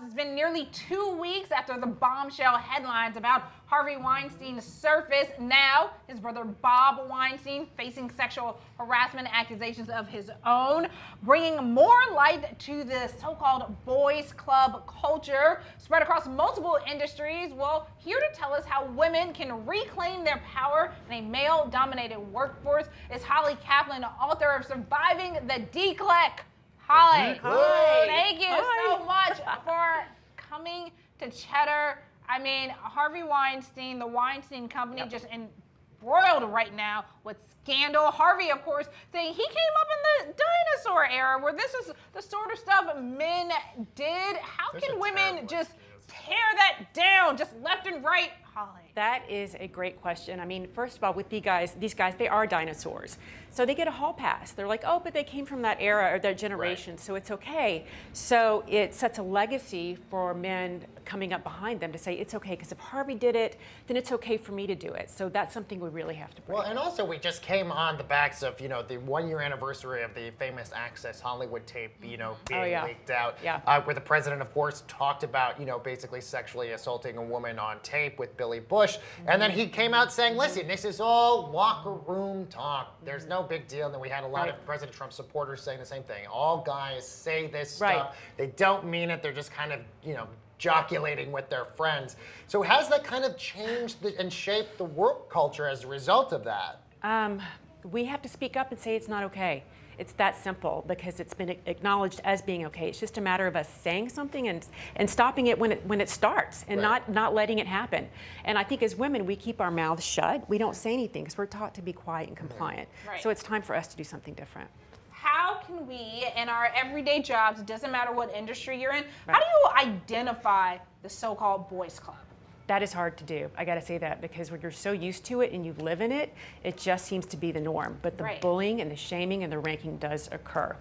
it's been nearly 2 weeks after the bombshell headlines about Harvey Weinstein surfaced. Now, his brother Bob Weinstein facing sexual harassment accusations of his own, bringing more light to the so-called boys club culture spread across multiple industries. Well, here to tell us how women can reclaim their power in a male-dominated workforce is Holly Caplan, author of Surviving the Clique. Holly, thank you so much for coming to Cheddar. I mean, Harvey Weinstein, the Weinstein Company, just embroiled right now with scandal. Harvey, of course, saying he came up in the dinosaur era where this is the sort of stuff men did. How can women just tear that down just left and right, Holly? That is a great question. I mean, first of all, with these guys, they are dinosaurs. So they get a hall pass. They're like, oh, but they came from that era or that generation, so it's okay. So it sets a legacy for men coming up behind them to say, it's okay, because if Harvey did it, then it's okay for me to do it. So that's something we really have to bring. Well, and also we just came on the backs of, the 1-year anniversary of the famous Access Hollywood tape, being leaked out, where the president, of course, talked about, basically sexually assaulting a woman on tape with Billy Bush. And then he came out saying, listen, this is all locker room talk. There's no big deal. And then we had a lot of President Trump supporters saying the same thing. All guys say this stuff. They don't mean it. They're just kind of, joculating with their friends. So has that kind of changed and shaped the work culture as a result of that? We have to speak up and say it's not okay. It's that simple because it's been acknowledged as being okay. It's just a matter of us saying something and stopping it when it starts and not letting it happen. And I think as women, we keep our mouths shut. We don't say anything because we're taught to be quiet and compliant. So it's time for us to do something different. How can we, in our everyday jobs, it doesn't matter what industry you're in, how do you identify the so-called boys club? That is hard to do. I got to say that because when you're so used to it and you live in it, it just seems to be the norm. But the bullying and the shaming and the ranking does occur.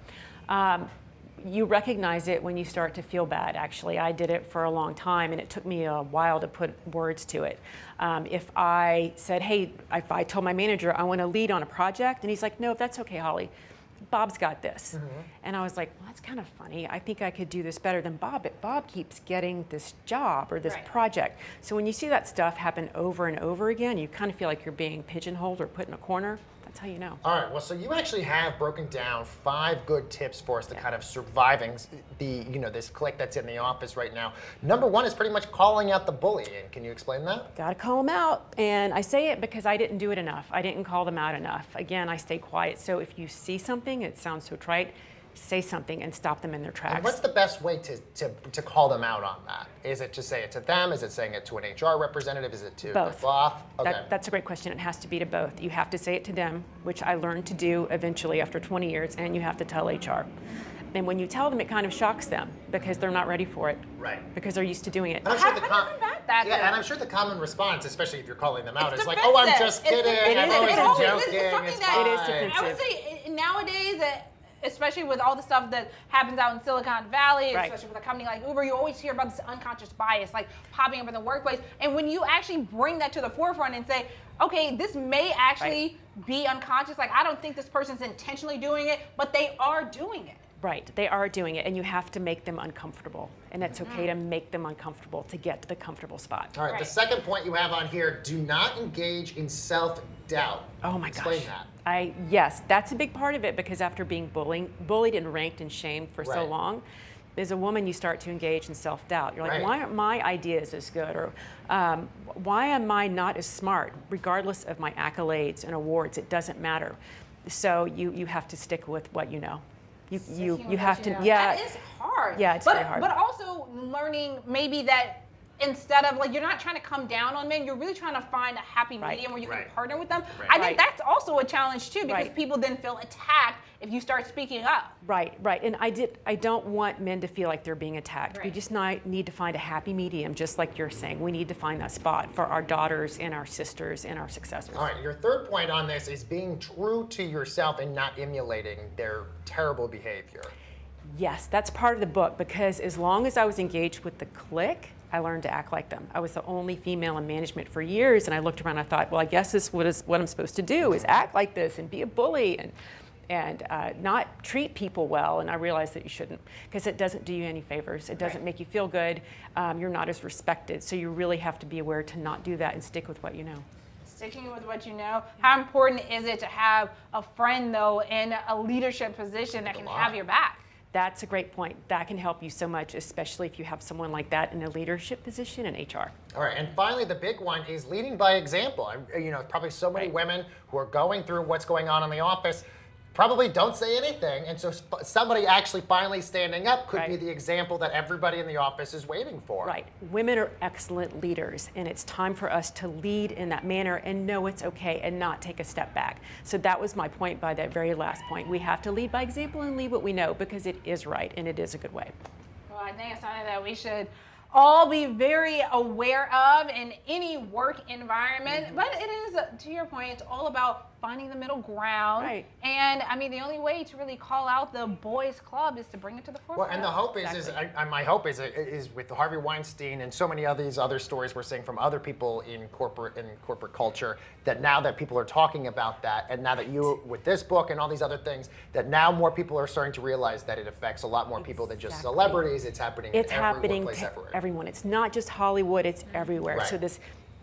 You recognize it when you start to feel bad, actually. I did it for a long time, and it took me a while to put words to it. If I said, hey, if I told my manager I want to lead on a project, and he's like, no, that's okay, Holly. Bob's got this. And I was like, well, that's kind of funny. I think I could do this better than Bob, but Bob keeps getting this job or this project. So when you see that stuff happen over and over again, you kind of feel like you're being pigeonholed or put in a corner. That's how you know. All right, well, so you actually have broken down 5 good tips for us to kind of surviving the, this clique that's in the office right now. Number 1 is pretty much calling out the bully. And can you explain that? Got to call them out. And I say it because I didn't do it enough. I didn't call them out enough. Again, I stay quiet. So if you see something, it sounds so trite, say something and stop them in their tracks. And what's the best way to call them out on that? Is it to say it to them? Is it saying it to an HR representative? Is it to both? The boss? Okay. That's a great question. It has to be to both. You have to say it to them, which I learned to do eventually after 20 years, and you have to tell HR. And when you tell them, it kind of shocks them because they're not ready for it. Because they're used to doing it. And I'm sure and I'm sure the common response, especially if you're calling them out, is like, "Oh, I'm just kidding. I'm always joking. It's fine." It is defensive. I would say nowadays, especially with all the stuff that happens out in Silicon Valley, especially with a company like Uber, you always hear about this unconscious bias like popping up in the workplace. And when you actually bring that to the forefront and say, okay, this may actually be unconscious, like I don't think this person's intentionally doing it, but they are doing it. Right, they are doing it, and you have to make them uncomfortable. And it's okay to make them uncomfortable to get to the comfortable spot. All right, the second point you have on here, do not engage in self-doubt. Oh my gosh. Explain that. Yes, that's a big part of it because after being bullied and ranked and shamed for so long, as a woman, you start to engage in self-doubt. You're like, why aren't my ideas as good? Or why am I not as smart? Regardless of my accolades and awards, it doesn't matter. So you have to stick with what you know. You have to, That is hard. Yeah, it's very hard. But also learning maybe that instead of like, you're not trying to come down on men, you're really trying to find a happy medium where you can partner with them. I think that's also a challenge too, because people then feel attacked if you start speaking up. Right. And I don't want men to feel like they're being attacked. We just need to find a happy medium, just like you're saying. We need to find that spot for our daughters and our sisters and our successors. All right, your third point on this is being true to yourself and not emulating their terrible behavior. Yes, that's part of the book, because as long as I was engaged with the clique, I learned to act like them. I was the only female in management for years, and I looked around and I thought, well, I guess this is what I'm supposed to do, is act like this and be a bully. and not treat people well. And I realize that you shouldn't, because it doesn't do you any favors. It doesn't make you feel good. You're not as respected. So you really have to be aware to not do that and stick with what you know. Sticking with what you know. How important is it to have a friend, though, in a leadership position that can have your back? That's a great point. That can help you so much, especially if you have someone like that in a leadership position in HR. All right, and finally, the big one is leading by example. You know, probably so many women who are going through what's going on in the office probably don't say anything, and so somebody actually finally standing up could be the example that everybody in the office is waiting for. Right. Women are excellent leaders, and it's time for us to lead in that manner and know it's okay and not take a step back. So that was my point by that very last point. We have to lead by example and lead what we know, because it is right and it is a good way. Well, I think it's something that we should all be very aware of in any work environment. But it is, to your point, it's all about finding the middle ground. Right. And I mean, the only way to really call out the boys club is to bring it to the forefront. Well, and the hope is my hope is with Harvey Weinstein and so many of these other stories we're seeing from other people in corporate culture, that now that people are talking about that, and now that you, with this book and all these other things, that now more people are starting to realize that it affects a lot more people than just celebrities. It's happening in every workplace everywhere. Everyone. It's not just Hollywood, it's everywhere. Right. So this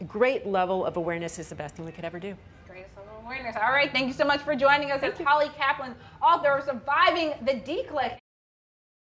great level of awareness is the best thing we could ever do. Greatest level of awareness. All right, thank you so much for joining us. It's Holly Caplan, author of Surviving the D-Clique.